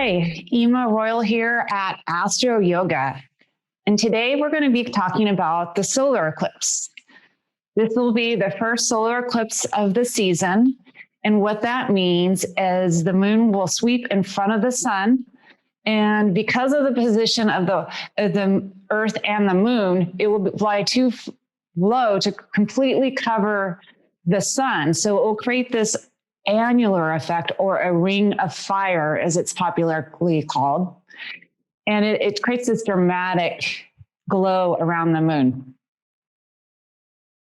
Hi, Ema Royal here at Astro Yoga. And today we're going to be talking about the solar eclipse. This will be the first solar eclipse of the season. And what that means is the moon will sweep in front of the sun. And because of the position of the Earth and the moon, it will fly too low to completely cover the sun. So it will create this annular effect, or a ring of fire, as it's popularly called. And it creates this dramatic glow around the moon.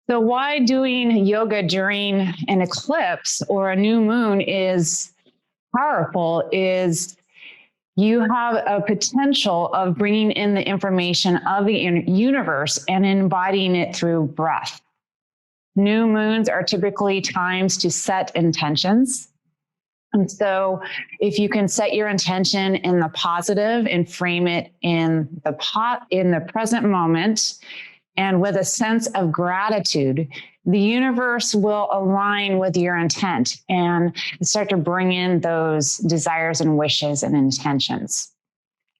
So why doing yoga during an eclipse or a new moon is powerful is you have a potential of bringing in the information of the universe and embodying it through breath. New moons are typically times to set intentions. And so if you can set your intention in the positive and frame it in the present moment, and with a sense of gratitude, the universe will align with your intent and start to bring in those desires and wishes and intentions.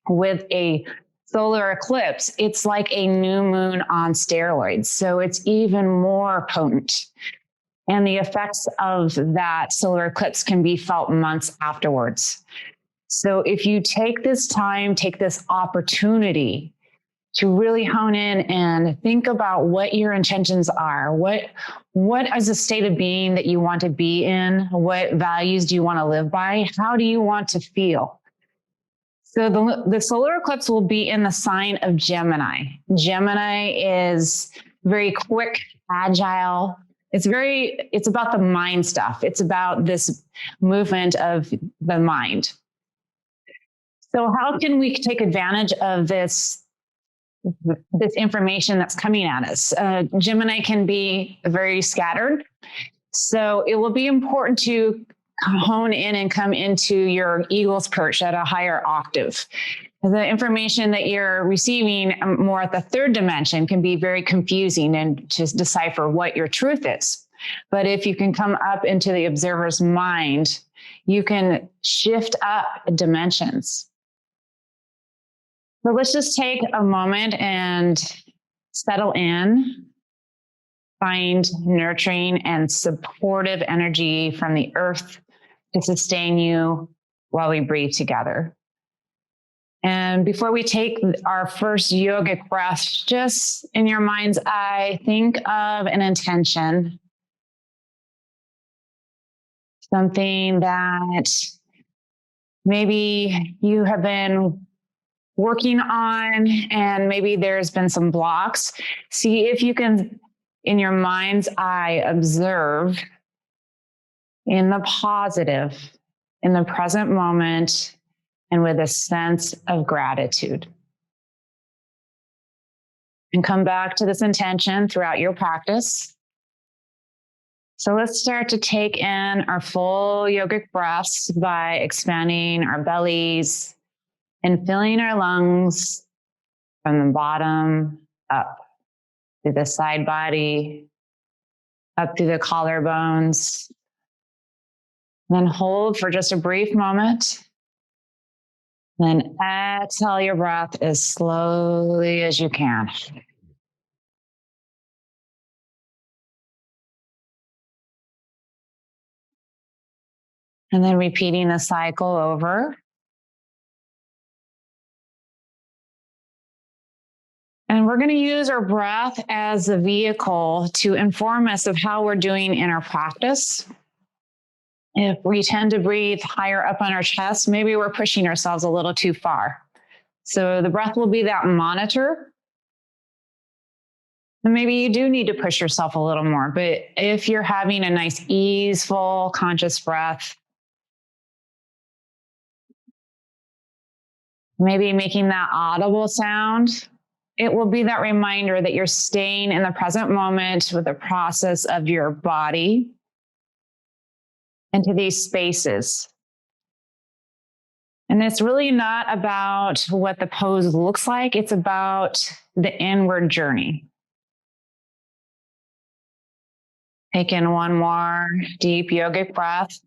With a solar eclipse, it's like a new moon on steroids. So it's even more potent. And the effects of that solar eclipse can be felt months afterwards. So if you take this time, take this opportunity to really hone in and think about what your intentions are, what is the state of being that you want to be in, what values do you want to live by, how do you want to feel? So the solar eclipse will be in the sign of Gemini. Gemini is very quick, agile. It's about the mind stuff. It's about this movement of the mind. So how can we take advantage of this information that's coming at us? Gemini can be very scattered. So it will be important to hone in and come into your eagle's perch at a higher octave. The information that you're receiving more at the third dimension can be very confusing and to decipher what your truth is. But if you can come up into the observer's mind, you can shift up dimensions. So let's just take a moment and settle in. Find nurturing and supportive energy from the earth to sustain you while we breathe together. And before we take our first yogic breath, just in your mind's eye, think of an intention. Something that maybe you have been working on, and maybe there's been some blocks. See if you can, in your mind's eye, observe in the positive, in the present moment, and with a sense of gratitude. And come back to this intention throughout your practice. So let's start to take in our full yogic breaths by expanding our bellies and filling our lungs from the bottom up through the side body, up through the collarbones. Then hold for just a brief moment. Then exhale your breath as slowly as you can. And then repeating the cycle over. And we're going to use our breath as a vehicle to inform us of how we're doing in our practice. If we tend to breathe higher up on our chest, maybe we're pushing ourselves a little too far. So the breath will be that monitor. And maybe you do need to push yourself a little more. But if you're having a nice, easeful, conscious breath, maybe making that audible sound, it will be that reminder that you're staying in the present moment with the process of your body into these spaces. And it's really not about what the pose looks like. It's about the inward journey. Take in one more deep yogic breath.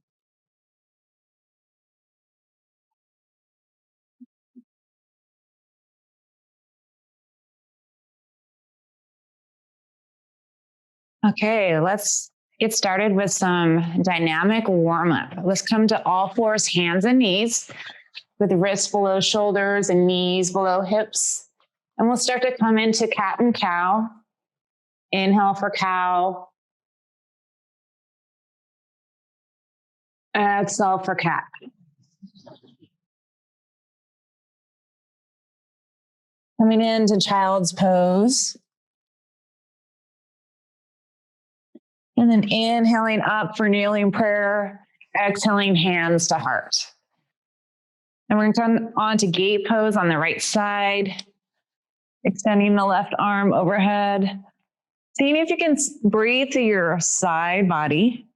Okay, let's get started with some dynamic warm-up. Let's come to all fours, hands and knees, with wrists below shoulders and knees below hips. And we'll start to come into cat and cow. Inhale for cow. Exhale for cat. Coming into child's pose. And then inhaling up for kneeling prayer, exhaling hands to heart. And we're going to come on to gate pose on the right side, extending the left arm overhead. Seeing if you can breathe through your side body.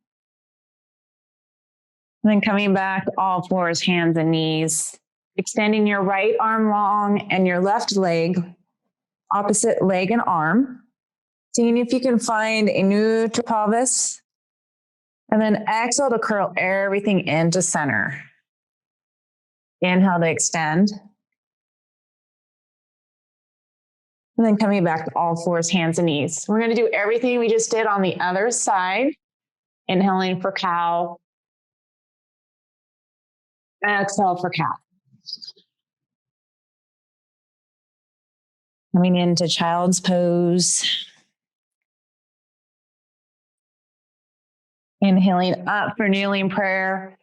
And then coming back, all fours, hands and knees. Extending your right arm long and your left leg, opposite leg and arm. Seeing if you can find a neutral pelvis. And then exhale to curl everything into center. Inhale to extend. And then coming back to all fours, hands and knees. We're going to do everything we just did on the other side. Inhaling for cow. Exhale for cat. Coming into child's pose. Inhaling up for kneeling prayer.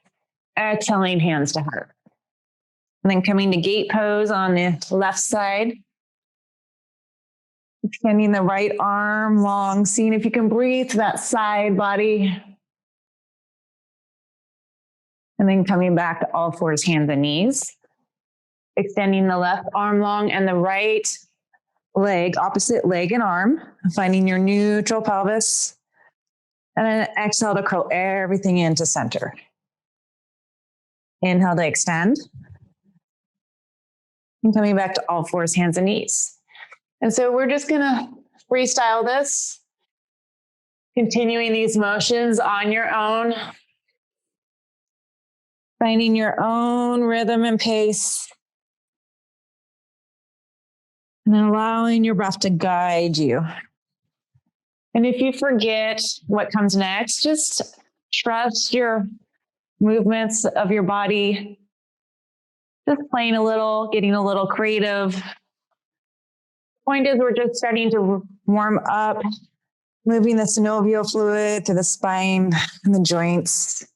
Exhaling hands to heart. And then coming to gate pose on the left side. Extending the right arm long, seeing if you can breathe to that side body. And then coming back to all fours, hands and knees. Extending the left arm long and the right leg, opposite leg and arm. Finding your neutral pelvis. And then exhale to curl everything into center. Inhale to extend. And coming back to all fours, hands and knees. And so we're just going to freestyle this. Continuing these motions on your own. Finding your own rhythm and pace. And then allowing your breath to guide you. And if you forget what comes next, just trust your movements of your body. Just playing a little, getting a little creative. Point is, we're just starting to warm up, moving the synovial fluid to the spine and the joints.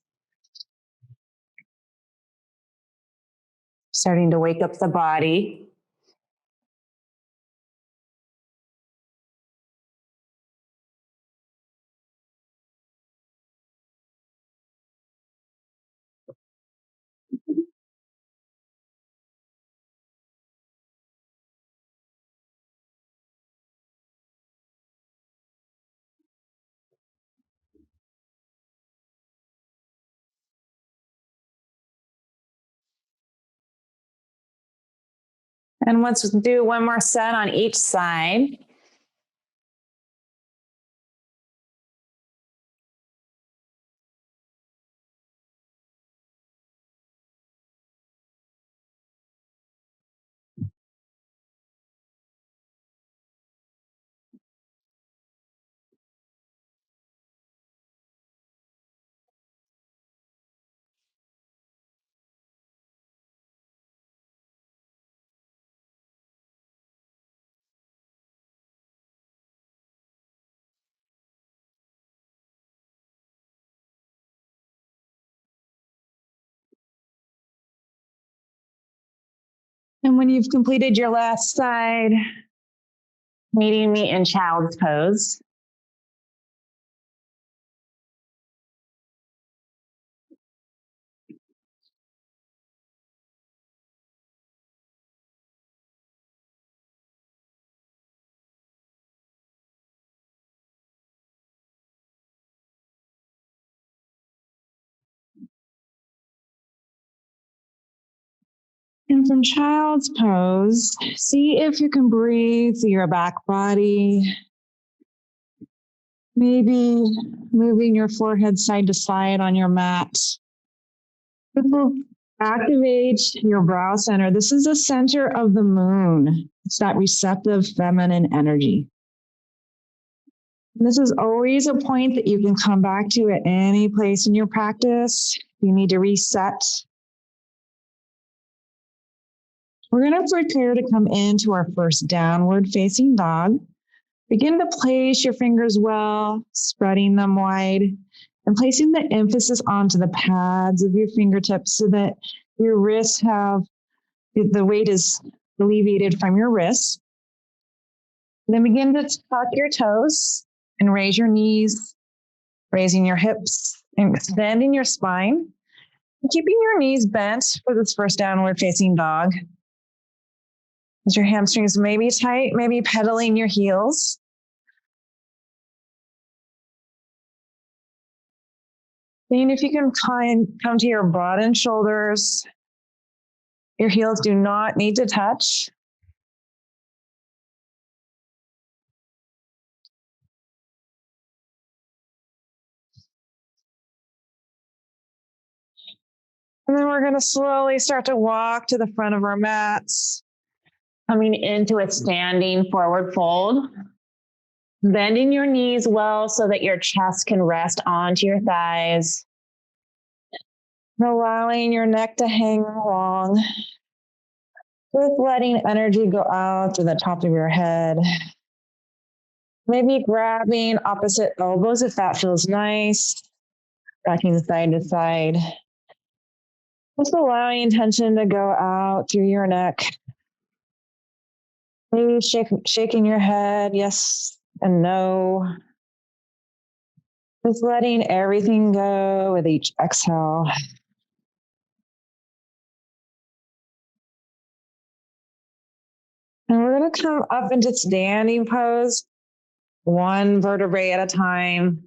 Starting to wake up the body. And let's do one more set on each side. And when you've completed your last side, meeting me in child's pose. And from child's pose, see if you can breathe through your back body. Maybe moving your forehead side to side on your mat. This will activate your brow center. This is the center of the moon. It's that receptive feminine energy. This is always a point that you can come back to at any place in your practice. You need to reset. We're going to prepare to come into our first downward facing dog. Begin to place your fingers well, spreading them wide, and placing the emphasis onto the pads of your fingertips so that your wrists have, the weight is alleviated from your wrists. Then begin to tuck your toes and raise your knees, raising your hips and extending your spine. And keeping your knees bent for this first downward facing dog. As your hamstrings may be tight, maybe pedaling your heels. Seeing if you can come to your broadened shoulders. Your heels do not need to touch. And then we're going to slowly start to walk to the front of our mats, coming into a standing forward fold. Bending your knees well so that your chest can rest onto your thighs. Allowing your neck to hang long. Just letting energy go out to the top of your head. Maybe grabbing opposite elbows if that feels nice. Rocking side to side. Just allowing tension to go out through your neck. Maybe shaking your head, yes and no. Just letting everything go with each exhale. And we're going to come up into standing pose, one vertebrae at a time.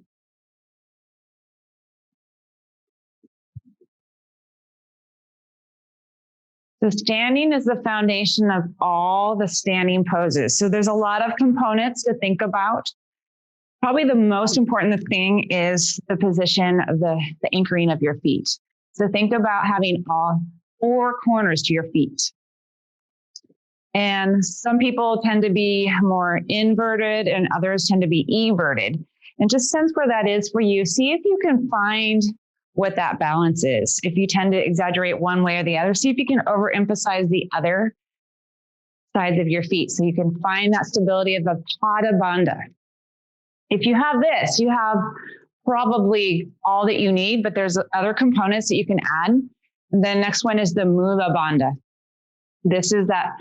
So standing is the foundation of all the standing poses. So there's a lot of components to think about. Probably the most important thing is the position of the anchoring of your feet. So think about having all four corners to your feet. And some people tend to be more inverted and others tend to be everted. And just sense where that is for you. See if you can find what that balance is. If you tend to exaggerate one way or the other, see if you can overemphasize the other sides of your feet so you can find that stability of the Pada Bandha. If you have this, you have probably all that you need, but there's other components that you can add. And then next one is the Mula Bandha. This is that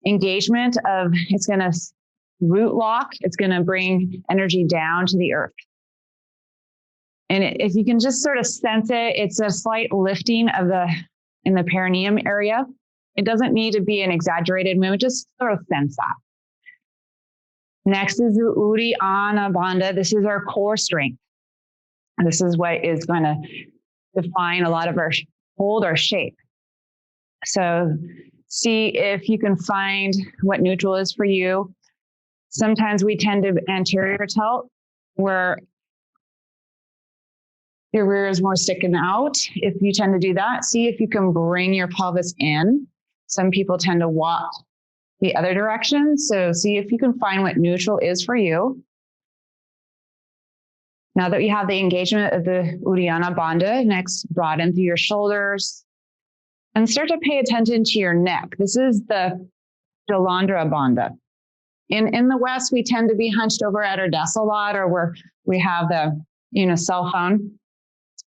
engagement of, it's going to root lock. It's going to bring energy down to the earth. And if you can just sort of sense it, it's a slight lifting of in the perineum area. It doesn't need to be an exaggerated movement, just sort of sense that. Next is the Uddiyana Bandha. This is our core strength. This is what is going to define a lot of our hold or shape. So see if you can find what neutral is for you. Sometimes we tend to anterior tilt where your rear is more sticking out. If you tend to do that, see if you can bring your pelvis in. Some people tend to walk the other direction. So see if you can find what neutral is for you. Now that you have the engagement of the Uddiyana Bandha, next broaden through your shoulders and start to pay attention to your neck. This is the Jalandhara Bandha. In the West, we tend to be hunched over at our desk a lot, or where we have the cell phone.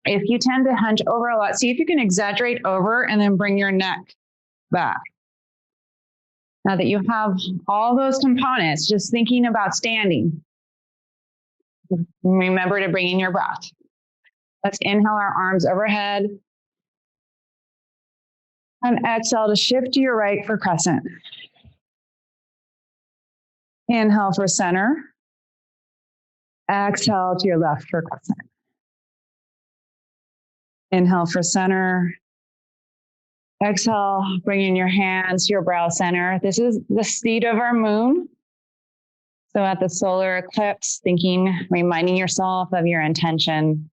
If you tend to hunch over a lot, see if you can exaggerate over and then bring your neck back. Now that you have all those components, just thinking about standing, remember to bring in your breath. Let's inhale our arms overhead. And exhale to shift to your right for crescent. Inhale for center. Exhale to your left for crescent. Inhale for center. Exhale, bringing your hands to your brow center. This is the seat of our moon. So at the solar eclipse, reminding yourself of your intention.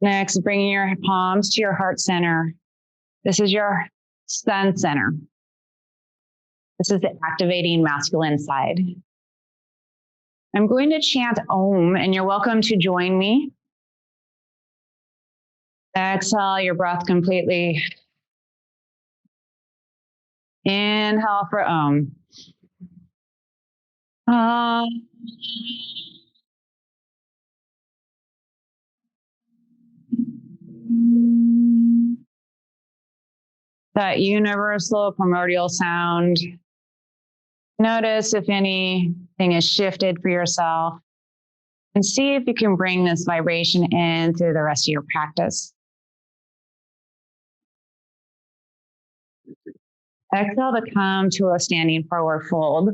Next, bringing your palms to your heart center. This is your sun center. This is the activating masculine side. I'm going to chant Om, and you're welcome to join me. Exhale your breath completely. Inhale for Om. That universal primordial sound. Notice if anything is shifted for yourself, and see if you can bring this vibration in through the rest of your practice. Exhale to come to a standing forward fold.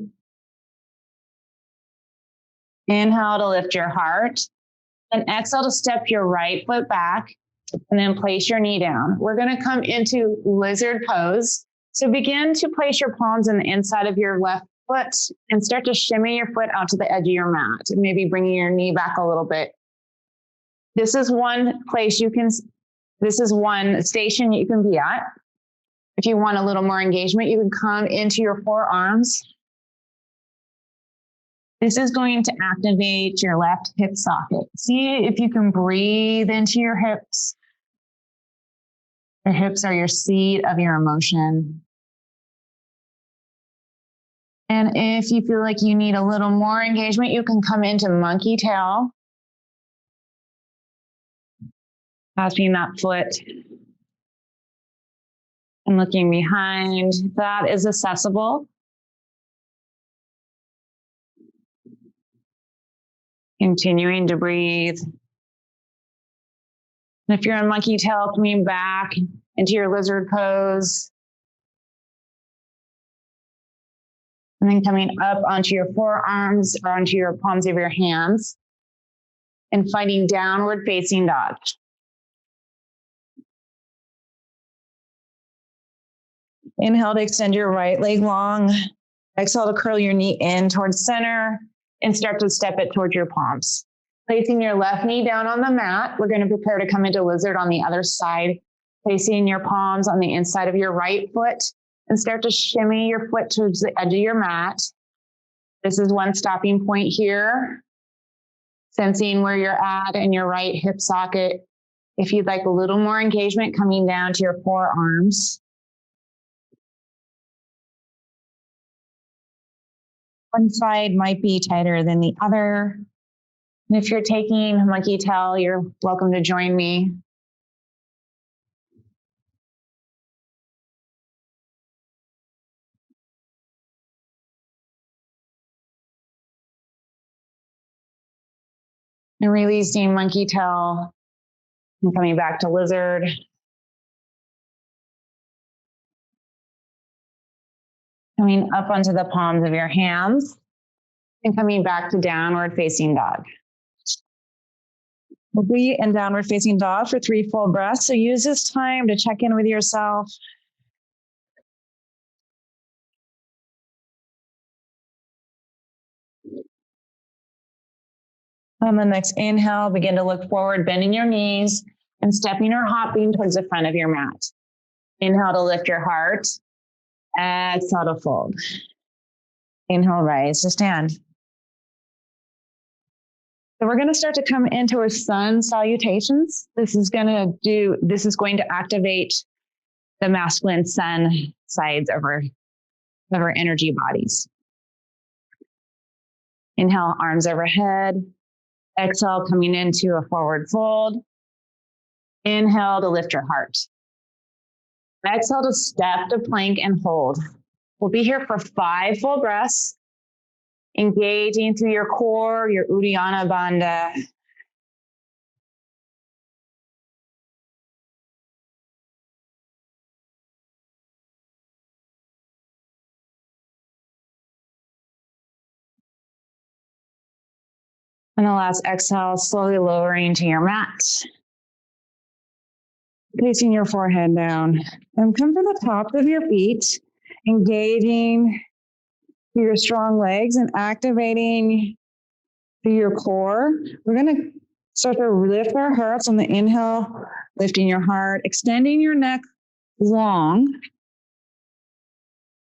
Inhale to lift your heart, and exhale to step your right foot back, and then place your knee down. We're going to come into lizard pose. So begin to place your palms on the inside of your left foot and start to shimmy your foot out to the edge of your mat, and maybe bringing your knee back a little bit. This is one station you can be at. If you want a little more engagement, you can come into your forearms. This is going to activate your left hip socket. See if you can breathe into your hips. Your hips are your seat of your emotion. And if you feel like you need a little more engagement, you can come into monkey tail. Passing that foot and looking behind. That is accessible. Continuing to breathe. And if you're in monkey tail, coming back into your lizard pose. And then coming up onto your forearms or onto your palms of your hands. And finding downward facing dog. Inhale to extend your right leg long. Exhale to curl your knee in towards center and start to step it towards your palms. Placing your left knee down on the mat. We're going to prepare to come into lizard on the other side. Placing your palms on the inside of your right foot and start to shimmy your foot towards the edge of your mat. This is one stopping point here. Sensing where you're at in your right hip socket. If you'd like a little more engagement, coming down to your forearms. One side might be tighter than the other. And if you're taking monkey tail, you're welcome to join me. And releasing monkey tail and coming back to lizard. Coming up onto the palms of your hands and coming back to downward facing dog. We'll be in downward facing dog for 3 full breaths. So use this time to check in with yourself. On the next inhale, begin to look forward, bending your knees and stepping or hopping towards the front of your mat. Inhale to lift your heart. Exhale to fold. Inhale, rise to stand. So we're going to start to come into a sun salutations. This is going to activate the masculine sun sides of our energy bodies. Inhale, arms overhead. Exhale, coming into a forward fold. Inhale to lift your heart. Exhale to step to plank and hold. We'll be here for 5 full breaths. Engaging through your core, your Uddiyana Bandha. And the last exhale, slowly lowering to your mat. Placing your forehead down. And come to the tops of your feet, engaging through your strong legs and activating through your core. We're going to start to lift our hearts on the inhale, lifting your heart, extending your neck long.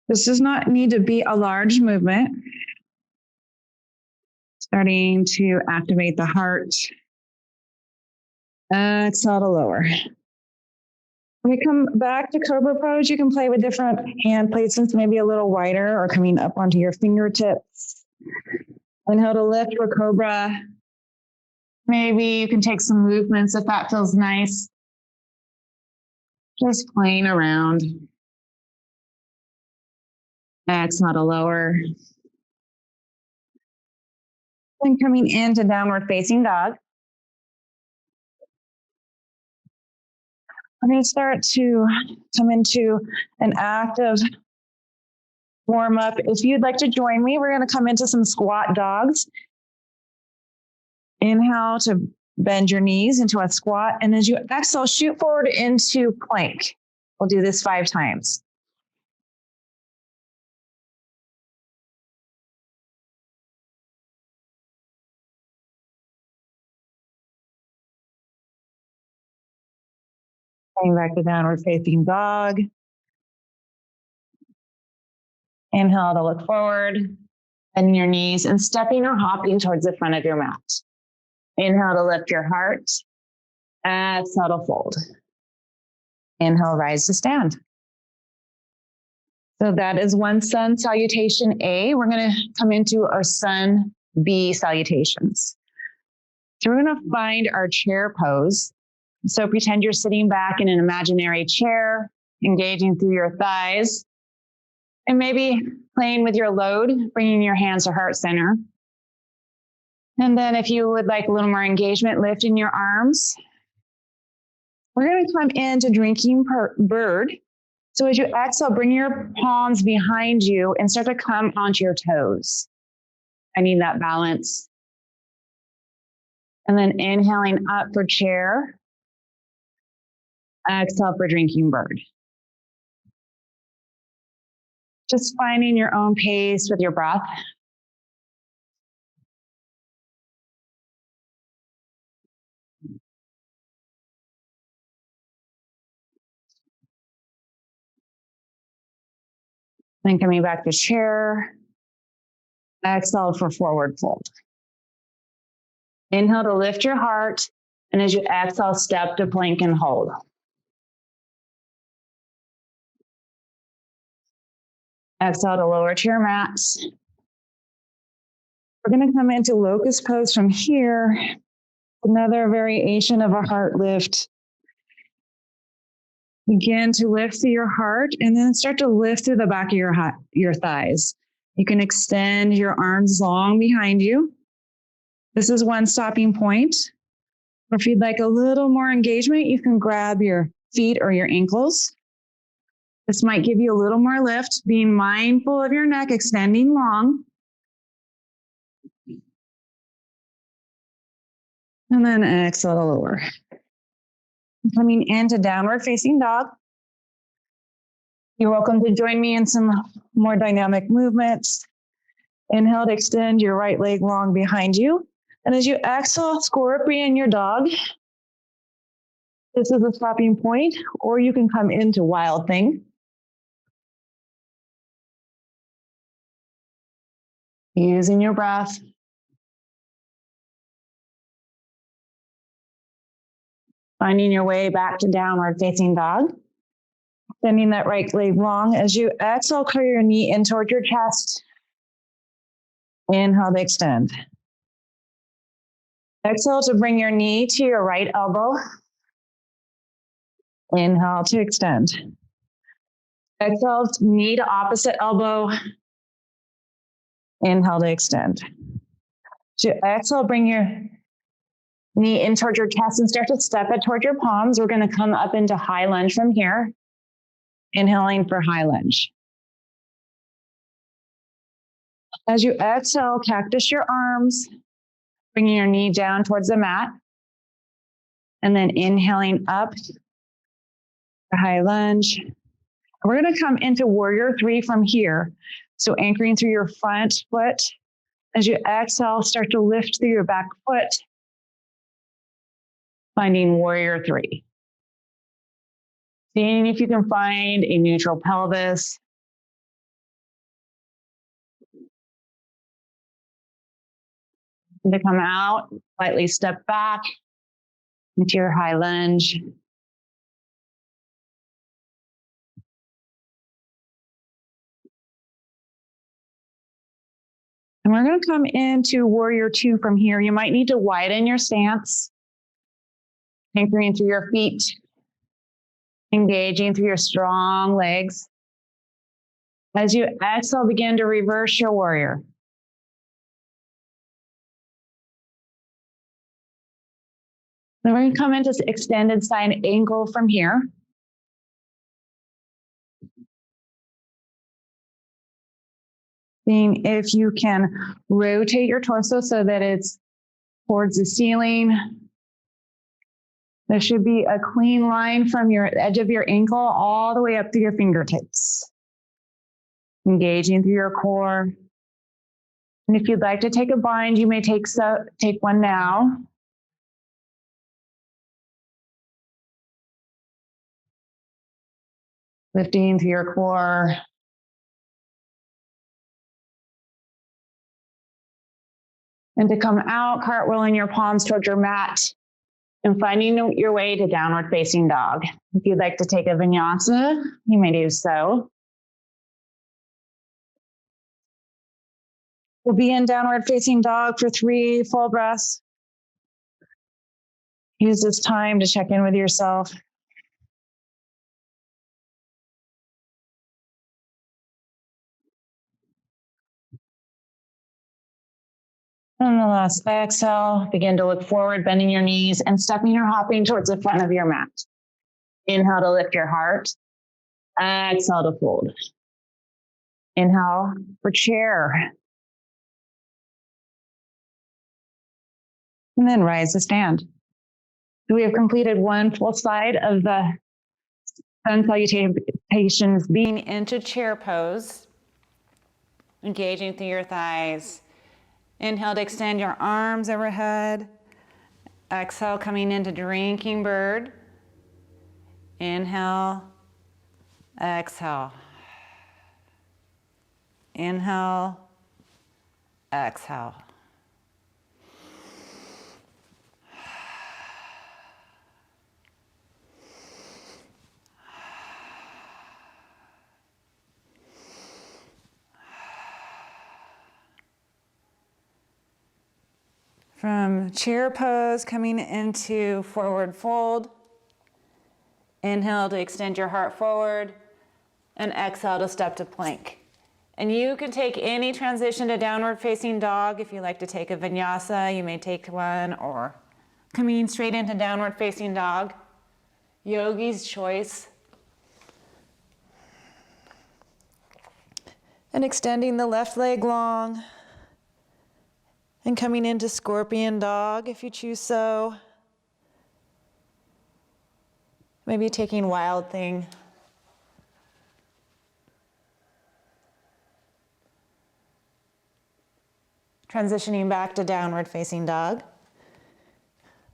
This does not need to be a large movement. Starting to activate the heart. Exhale to lower. When we come back to Cobra Pose, you can play with different hand placements, maybe a little wider or coming up onto your fingertips. Inhale to lift for Cobra. Maybe you can take some movements if that feels nice. Just playing around. Exhale to lower. Then coming into downward facing dog. I'm going to start to come into an active warm up. If you'd like to join me, we're going to come into some squat dogs. Inhale to bend your knees into a squat. And as you exhale, shoot forward into plank. We'll do this 5 times. Coming back to downward facing dog. Inhale to look forward, bending your knees and stepping or hopping towards the front of your mat. Inhale to lift your heart. Exhale to fold. Inhale, rise to stand. So that is one sun salutation A. We're going to come into our sun B salutations. So we're going to find our chair pose. So pretend you're sitting back in an imaginary chair, engaging through your thighs, and maybe playing with your load, bringing your hands to heart center. And then if you would like a little more engagement, lifting your arms. We're going to come into drinking bird. So as you exhale, bring your palms behind you and start to come onto your toes. I need that balance. And then inhaling up for chair. Exhale for drinking bird. Just finding your own pace with your breath. Then coming back to chair. Exhale for forward fold. Inhale to lift your heart. And as you exhale, step to plank and hold. Exhale to lower to your mats. We're going to come into Locus Pose from here. Another variation of a heart lift. Begin to lift through your heart and then start to lift through the back of your thighs. You can extend your arms long behind you. This is one stopping point. Or if you'd like a little more engagement, you can grab your feet or your ankles. This might give you a little more lift, being mindful of your neck extending long. And then exhale to lower. Coming into downward facing dog. You're welcome to join me in some more dynamic movements. Inhale to extend your right leg long behind you. And as you exhale, scorpion your dog. This is a stopping point, or you can come into wild thing. Using your breath. Finding your way back to downward facing dog. Extending that right leg long. As you exhale, curl your knee in toward your chest. Inhale to extend. Exhale to bring your knee to your right elbow. Inhale to extend. Exhale, knee to opposite elbow. Inhale to extend. To exhale, bring your knee in toward your chest and start to step it toward your palms. We're going to come up into high lunge from here. Inhaling for high lunge. As you exhale, cactus your arms, bringing your knee down towards the mat. And then inhaling up for high lunge. We're going to come into warrior 3 from here. So anchoring through your front foot. As you exhale, start to lift through your back foot. Finding warrior 3. Seeing if you can find a neutral pelvis. And to come out, slightly step back into your high lunge. And we're going to come into warrior two from here. You might need to widen your stance, anchoring through your feet, engaging through your strong legs. As you exhale, begin to reverse your warrior. Then we're going to come into extended sine angle from here. Seeing if you can rotate your torso so that it's towards the ceiling. There should be a clean line from your edge of your ankle all the way up to your fingertips. Engaging through your core. And if you'd like to take a bind, you may take one now. Lifting through your core. And to come out, cartwheeling your palms towards your mat and finding your way to downward facing dog. If you'd like to take a vinyasa, you may do so. We'll be in downward facing dog for 3 full breaths. Use this time to check in with yourself. On the last exhale, begin to look forward, bending your knees and stepping or hopping towards the front of your mat. Inhale to lift your heart. Exhale to fold. Inhale for chair. And then rise to stand. So we have completed one full side of the Sun Salutations, being into chair pose, engaging through your thighs. Inhale to extend your arms overhead. Exhale, coming into drinking bird. Inhale, exhale. Inhale, exhale. From chair pose, coming into forward fold. Inhale to extend your heart forward, and exhale to step to plank. And you can take any transition to downward facing dog. If you like to take a vinyasa, you may take one, or coming straight into downward facing dog. Yogi's choice. And extending the left leg long. And coming into scorpion dog, if you choose so. Maybe taking wild thing. Transitioning back to downward facing dog.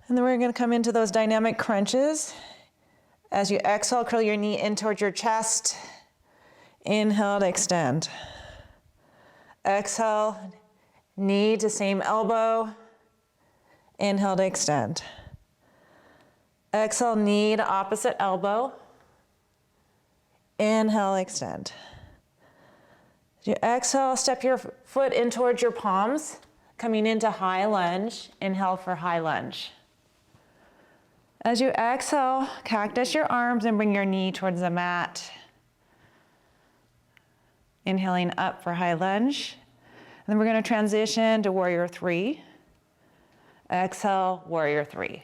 And then we're going to come into those dynamic crunches. As you exhale, curl your knee in towards your chest. Inhale to extend. Exhale, knee to same elbow. Inhale to extend. Exhale, knee to opposite elbow. Inhale, extend. As you exhale, step your foot in towards your palms, coming into high lunge. Inhale for high lunge. As you exhale, cactus your arms and bring your knee towards the mat. Inhaling up for high lunge. And then we're going to transition to warrior three. Exhale, warrior three.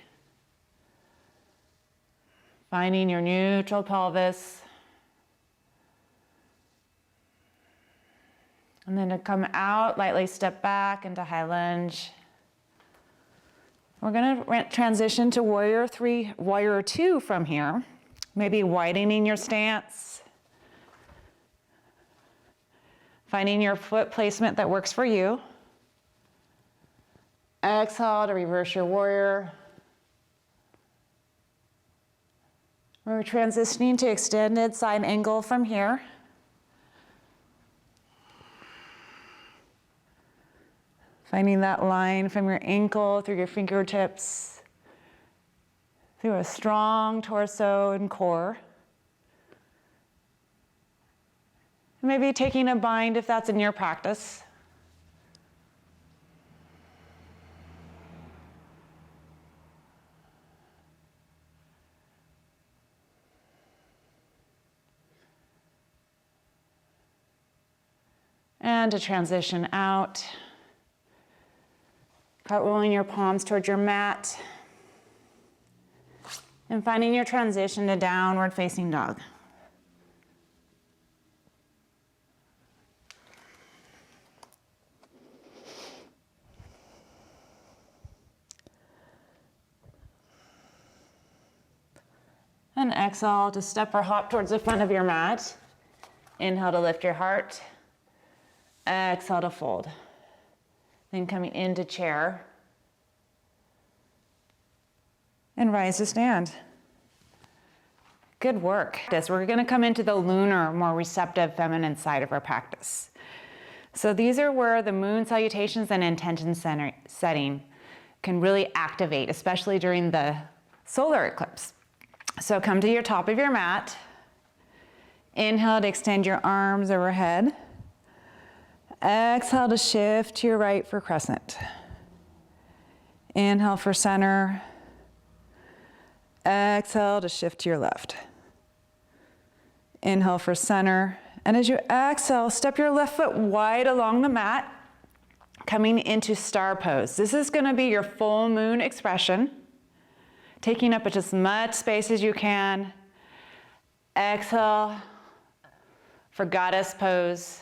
Finding your neutral pelvis. And then to come out, lightly step back into high lunge. We're going to transition to warrior three, warrior two from here. Maybe widening your stance. Finding your foot placement that works for you. Exhale to reverse your warrior. We're transitioning to extended side angle from here. Finding that line from your ankle through your fingertips, through a strong torso and core. Maybe taking a bind if that's in your practice. And to transition out, cartwheeling your palms towards your mat, and finding your transition to downward facing dog. And exhale to step or hop towards the front of your mat. Inhale to lift your heart. Exhale to fold. Then coming into chair. And rise to stand. Good work. We're going to come into the lunar, more receptive feminine side of our practice. So these are where the moon salutations and intention setting can really activate, especially during the solar eclipse. So come to your top of your mat. Inhale to extend your arms overhead. Exhale to shift to your right for crescent. Inhale for center. Exhale to shift to your left. Inhale for center. And as you exhale, step your left foot wide along the mat, coming into star pose. This is going to be your full moon expression, taking up as much space as you can. Exhale for goddess pose.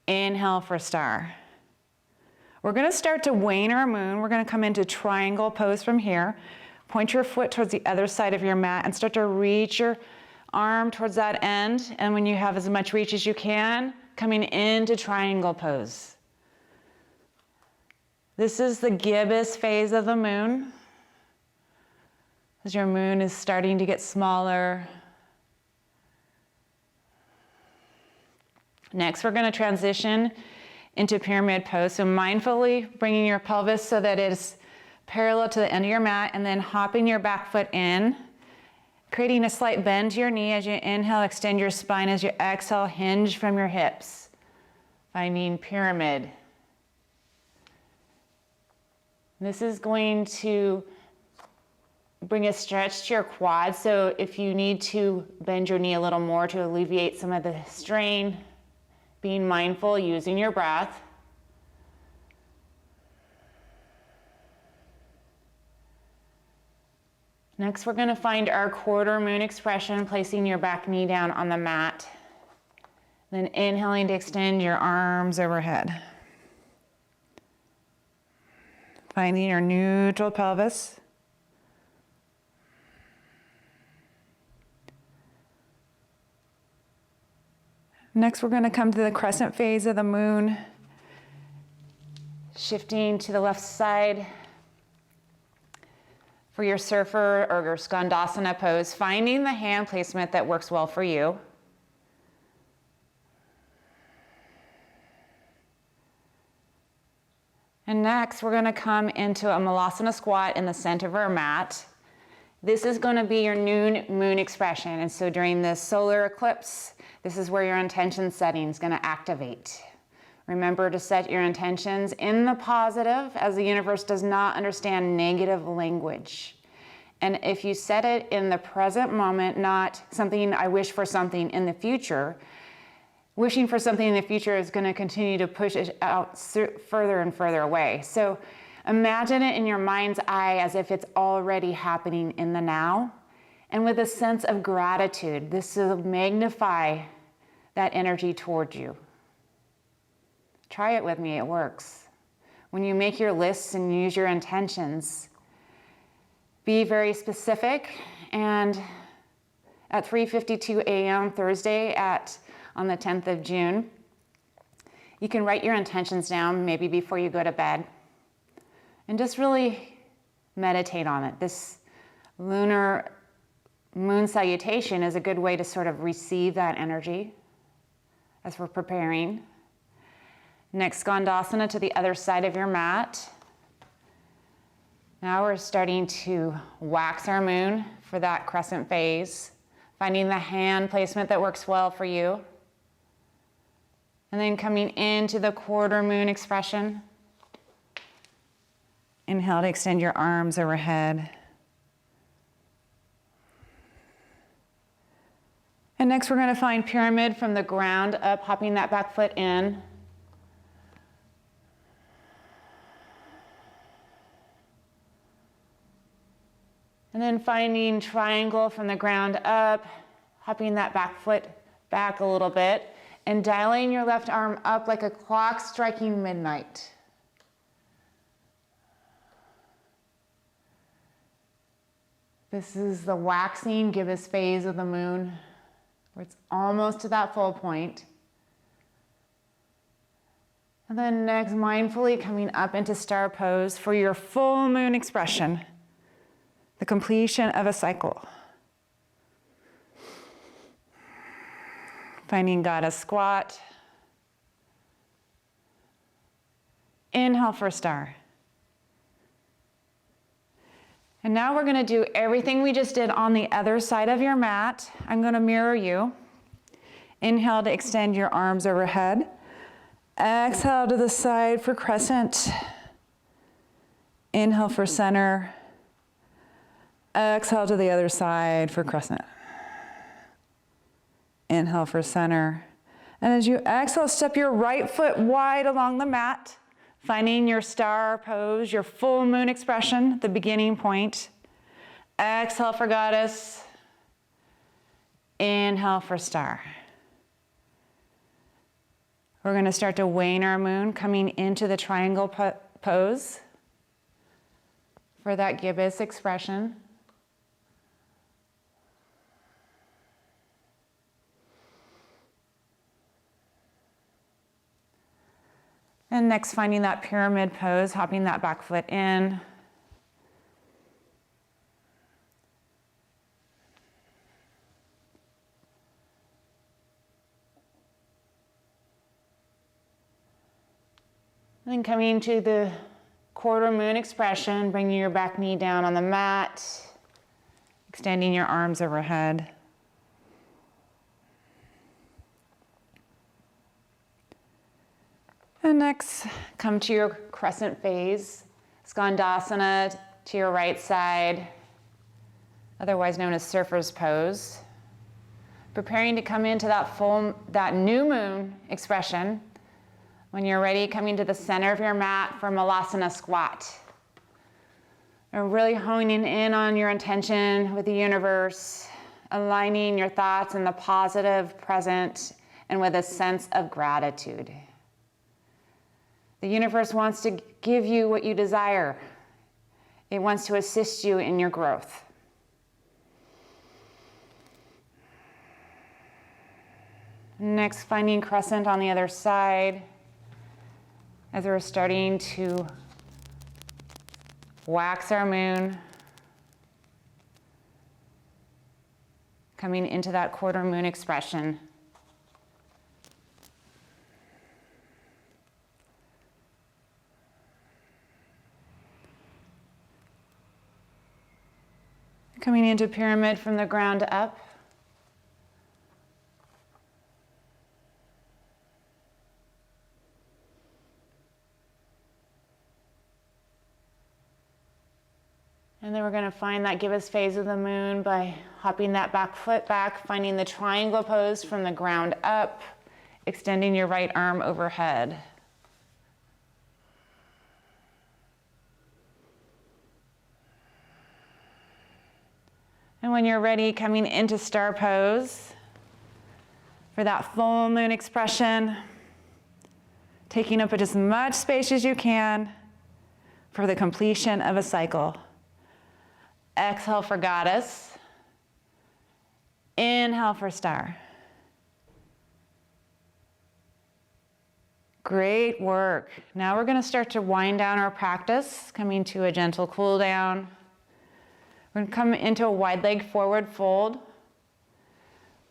Inhale for star. We're going to start to wane our moon. We're going to come into triangle pose from here. Point your foot towards the other side of your mat and start to reach your arm towards that end. And when you have as much reach as you can, coming into triangle pose. This is the gibbous phase of the moon. As your moon is starting to get smaller. Next, we're going to transition into pyramid pose. So mindfully bringing your pelvis so that it is parallel to the end of your mat, and then hopping your back foot in, creating a slight bend to your knee as you inhale, extend your spine. As you exhale, hinge from your hips, finding pyramid. This is going to bring a stretch to your quads, so if you need to bend your knee a little more to alleviate some of the strain, being mindful, using your breath. Next, we're going to find our quarter moon expression, placing your back knee down on the mat. Then inhaling to extend your arms overhead. Finding your neutral pelvis. Next, we're going to come to the crescent phase of the moon. Shifting to the left side for your surfer or your skandasana pose, finding the hand placement that works well for you. And next, we're going to come into a Malasana Squat in the center of our mat. This is going to be your noon moon expression. And so during this solar eclipse, this is where your intention setting is going to activate. Remember to set your intentions in the positive, as the universe does not understand negative language. And if you set it in the present moment, not something, I wish for something in the future, wishing for something in the future is going to continue to push it out further and further away. So imagine it in your mind's eye as if it's already happening in the now. And with a sense of gratitude, this will magnify that energy towards you. Try it with me, it works. When you make your lists and use your intentions, be very specific. And at 3:52 a.m. Thursday on the 10th of June, you can write your intentions down maybe before you go to bed. And just really meditate on it. This lunar moon salutation is a good way to sort of receive that energy as we're preparing. Next, Skandasana to the other side of your mat. Now we're starting to wax our moon for that crescent phase, finding the hand placement that works well for you. And then coming into the quarter moon expression. Inhale to extend your arms overhead. And next we're going to find pyramid from the ground up, hopping that back foot in. And then finding triangle from the ground up, hopping that back foot back a little bit, and dialing your left arm up like a clock striking midnight. This is the waxing gibbous phase of the moon, where it's almost to that full point. And then next, mindfully coming up into star pose for your full moon expression, the completion of a cycle. Finding goddess squat. Inhale for star. And now we're going to do everything we just did on the other side of your mat. I'm going to mirror you. Inhale to extend your arms overhead. Exhale to the side for crescent. Inhale for center. Exhale to the other side for crescent. Inhale for center. And as you exhale, step your right foot wide along the mat, finding your star pose, your full moon expression, the beginning point. Exhale for goddess. Inhale for star. We're going to start to wane our moon, coming into the triangle pose for that gibbous expression. And next, finding that pyramid pose, hopping that back foot in. And then coming to the quarter moon expression, bringing your back knee down on the mat, extending your arms overhead. And next, come to your crescent phase, Skandasana to your right side, otherwise known as surfer's pose. Preparing to come into that new moon expression. When you're ready, coming to the center of your mat for Malasana Squat. And really honing in on your intention with the universe, aligning your thoughts in the positive present and with a sense of gratitude. The universe wants to give you what you desire. It wants to assist you in your growth. Next, finding crescent on the other side as we're starting to wax our moon, coming into that quarter moon expression. Coming into pyramid from the ground up. And then we're going to find that gibbous phase of the moon by hopping that back foot back, finding the triangle pose from the ground up, extending your right arm overhead. And when you're ready, coming into star pose for that full moon expression, taking up as much space as you can for the completion of a cycle. Exhale for goddess. Inhale for star. Great work. Now we're going to start to wind down our practice, coming to a gentle cool down. We're going to come into a wide leg forward fold,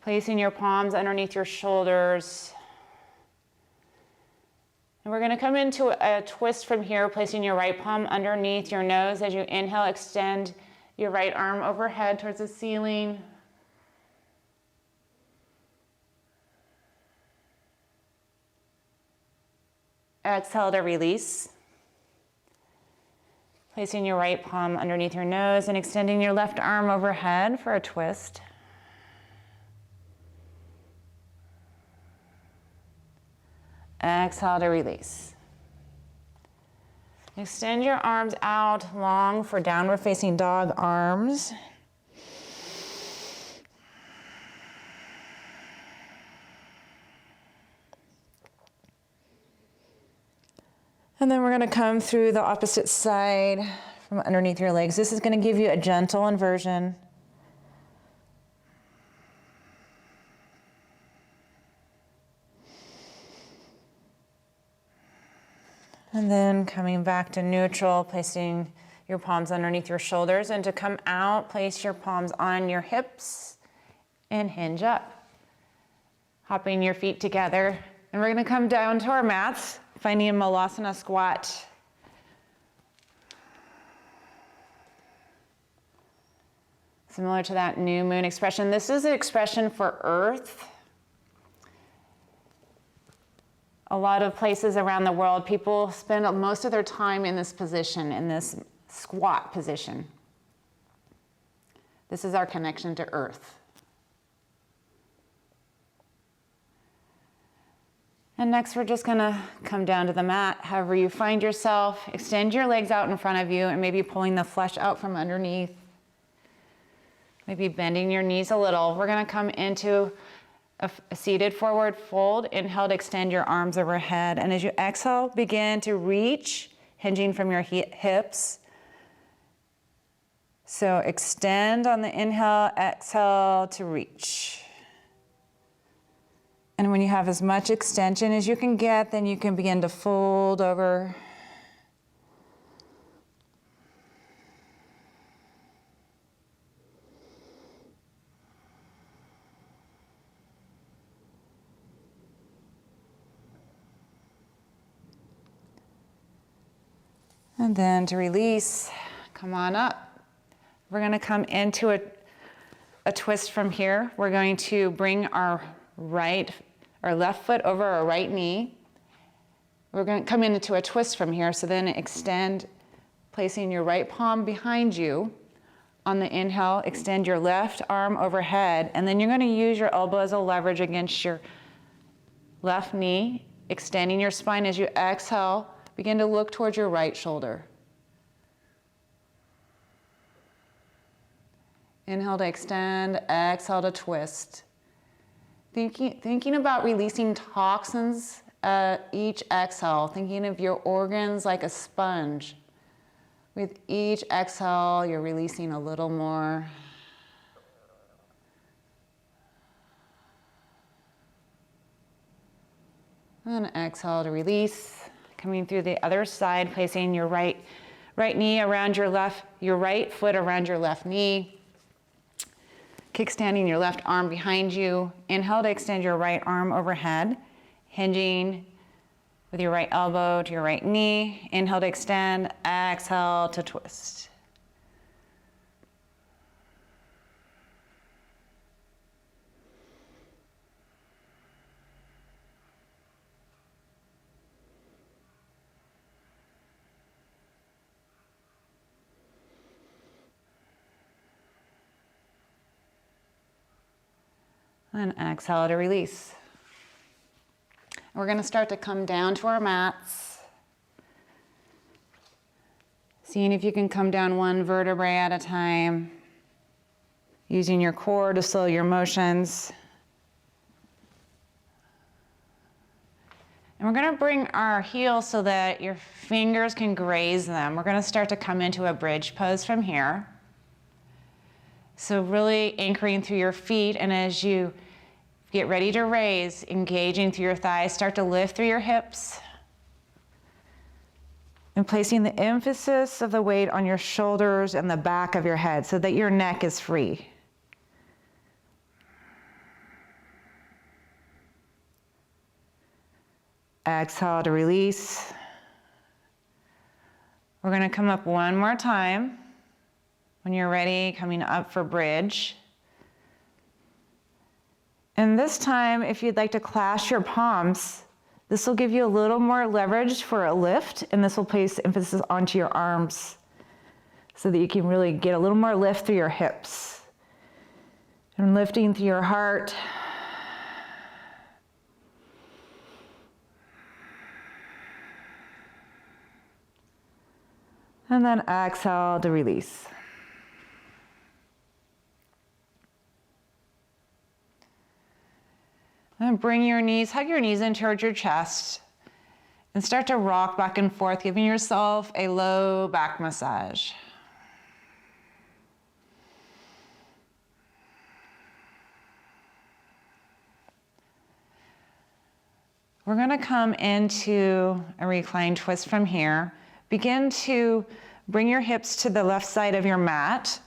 placing your palms underneath your shoulders. And we're going to come into a twist from here, placing your right palm underneath your nose. As you inhale, extend your right arm overhead towards the ceiling. Exhale to release. Placing your right palm underneath your nose and extending your left arm overhead for a twist. Exhale to release. Extend your arms out long for downward facing dog arms. And then we're going to come through the opposite side from underneath your legs. This is going to give you a gentle inversion. And then coming back to neutral, placing your palms underneath your shoulders. And to come out, place your palms on your hips and hinge up. Hopping your feet together. And we're going to come down to our mats, finding a Malasana Squat. Similar to that new moon expression. This is an expression for Earth. A lot of places around the world, people spend most of their time in this position, in this squat position. This is our connection to Earth. And next, we're just gonna come down to the mat. However you find yourself, extend your legs out in front of you and maybe pulling the flesh out from underneath. Maybe bending your knees a little. We're gonna come into a seated forward fold. Inhale to extend your arms overhead. And as you exhale, begin to reach, hinging from your hips. So extend on the inhale, exhale to reach. And when you have as much extension as you can get, then you can begin to fold over. And then to release, come on up. We're going to come into a twist from here. We're going to bring our left foot over our right knee. We're going to come into a twist from here. So then extend, placing your right palm behind you. On the inhale, extend your left arm overhead. And then you're going to use your elbow as a leverage against your left knee, extending your spine. As you exhale, begin to look towards your right shoulder. Inhale to extend, exhale to twist. Thinking about releasing toxins each exhale, thinking of your organs like a sponge. With each exhale, you're releasing a little more. And exhale to release. Coming through the other side, placing your right knee around your right foot around your left knee. Kickstanding your left arm behind you. Inhale to extend your right arm overhead, hinging with your right elbow to your right knee. Inhale to extend, exhale to twist. And exhale to release. We're going to start to come down to our mats. Seeing if you can come down one vertebrae at a time. Using your core to slow your motions. And we're going to bring our heels so that your fingers can graze them. We're going to start to come into a bridge pose from here. So really anchoring through your feet, and as you get ready to raise, engaging through your thighs, start to lift through your hips. And placing the emphasis of the weight on your shoulders and the back of your head so that your neck is free. exhale to release. We're going to come up one more time. When you're ready, coming up for bridge. And this time, if you'd like to clasp your palms, this will give you a little more leverage for a lift, and this will place emphasis onto your arms so that you can really get a little more lift through your hips. And lifting through your heart. And then exhale to release. And bring your knees, hug your knees in towards your chest and start to rock back and forth, giving yourself a low back massage. We're going to come into a recline twist from here. Begin to bring your hips to the left side of your mat.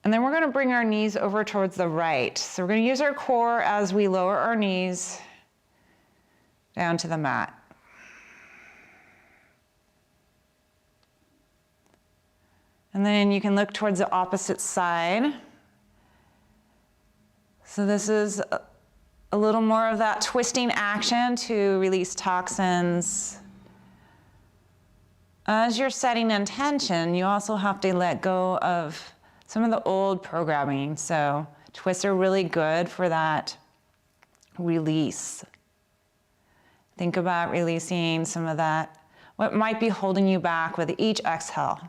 And then we're going to bring our knees over towards the right. So we're going to use our core as we lower our knees down to the mat. And then you can look towards the opposite side. So this is a little more of that twisting action to release toxins. As you're setting intention, you also have to let go of some of the old programming. So twists are really good for that release. Think about releasing some of that, what might be holding you back with each exhale.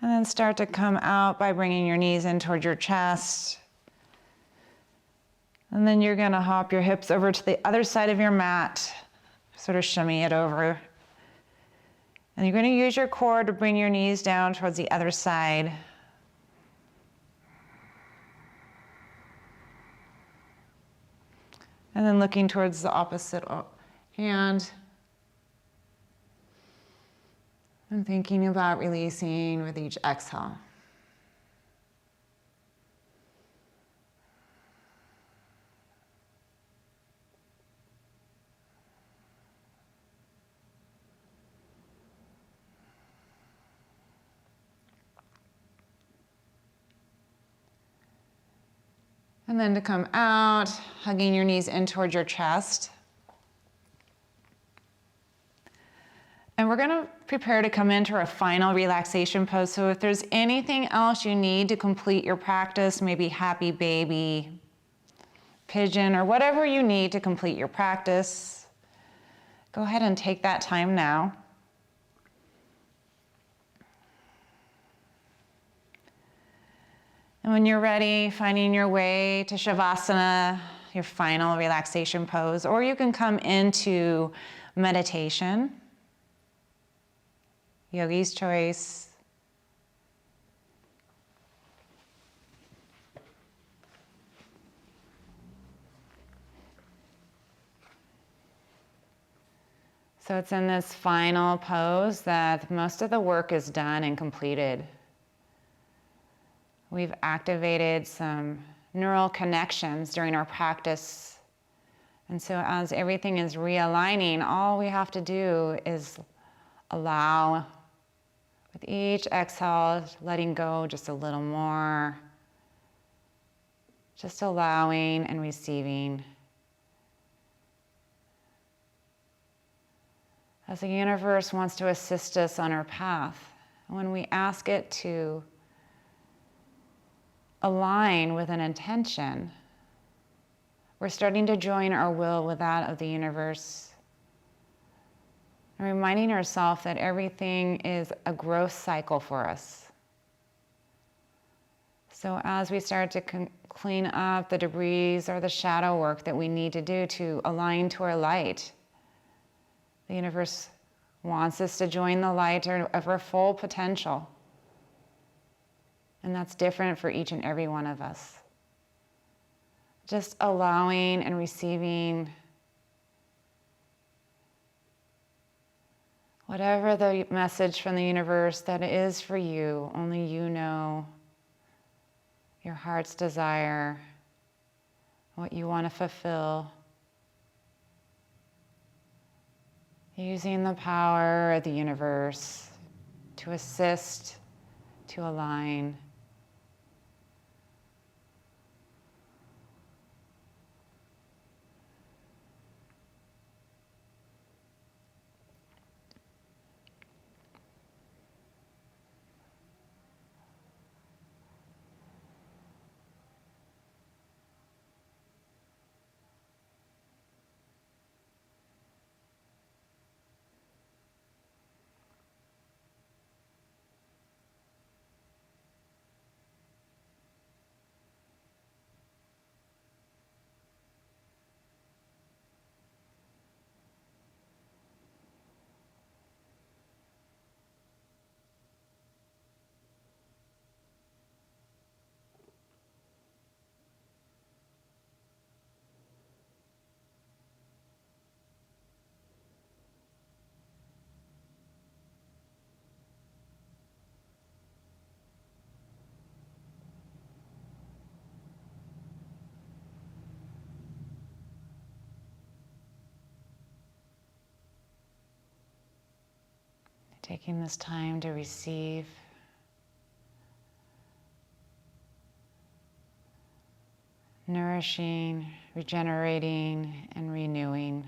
And then start to come out by bringing your knees in toward your chest. And then you're going to hop your hips over to the other side of your mat, sort of shimmy it over. And you're going to use your core to bring your knees down towards the other side. And then looking towards the opposite hand. And thinking about releasing with each exhale. And then to come out, hugging your knees in towards your chest. And we're going to prepare to come into our final relaxation pose. So if there's anything else you need to complete your practice, maybe happy baby, pigeon, or whatever you need to complete your practice, go ahead and take that time now. And when you're ready, finding your way to Shavasana, your final relaxation pose, or you can come into meditation. Yogi's choice. So it's in this final pose that most of the work is done and completed. We've activated some neural connections during our practice. And so as everything is realigning, all we have to do is allow. With each exhale, letting go just a little more. Just allowing and receiving. As the universe wants to assist us on our path, when we ask it to align with an intention, we're starting to join our will with that of the universe. And reminding ourselves that everything is a growth cycle for us. So as we start to clean up the debris or the shadow work that we need to do to align to our light, the universe wants us to join the light of our full potential. And that's different for each and every one of us. Just allowing and receiving whatever the message from the universe that is for you. Only you know your heart's desire, what you want to fulfill. Using the power of the universe to assist, to align. Taking this time to receive, nourishing, regenerating, and renewing.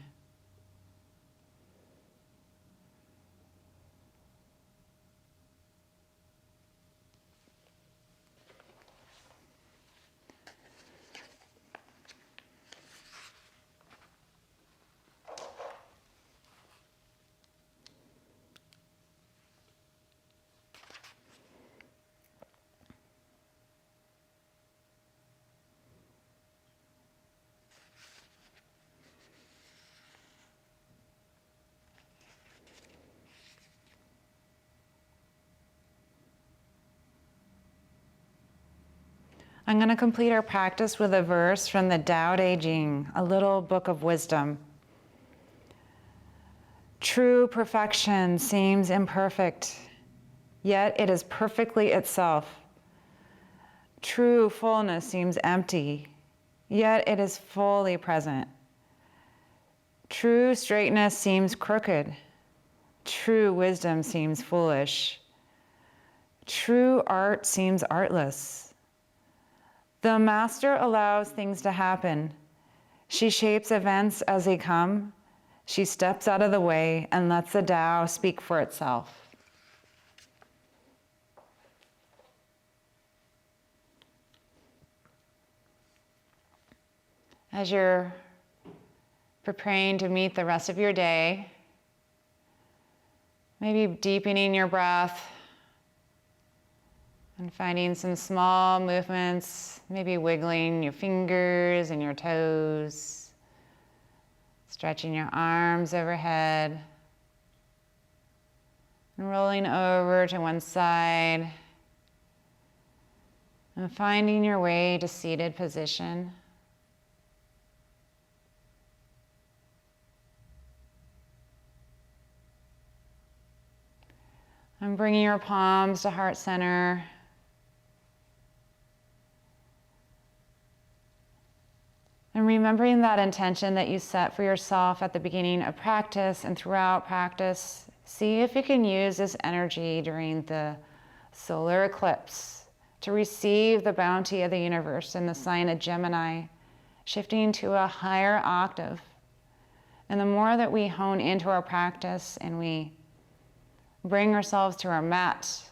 I'm going to complete our practice with a verse from the Tao Te Ching, a little book of wisdom. True perfection seems imperfect, yet it is perfectly itself. True fullness seems empty, yet it is fully present. True straightness seems crooked. True wisdom seems foolish. True art seems artless. The master allows things to happen. She shapes events as they come. She steps out of the way and lets the Tao speak for itself. As you're preparing to meet the rest of your day, maybe deepening your breath and finding some small movements, maybe wiggling your fingers and your toes, stretching your arms overhead, and rolling over to one side, and finding your way to seated position. And bringing your palms to heart center. And remembering that intention that you set for yourself at the beginning of practice and throughout practice, see if you can use this energy during the solar eclipse to receive the bounty of the universe in the sign of Gemini, shifting to a higher octave. And the more that we hone into our practice and we bring ourselves to our mat,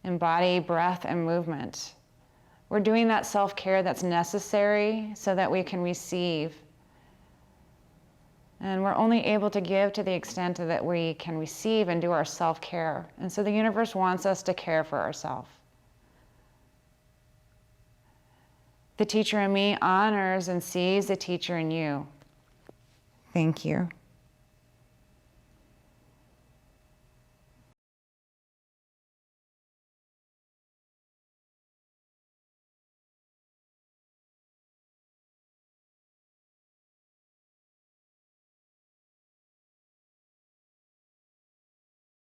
embody breath and movement, we're doing that self-care that's necessary so that we can receive. And we're only able to give to the extent that we can receive and do our self-care. And so the universe wants us to care for ourselves. The teacher in me honors and sees the teacher in you. Thank you.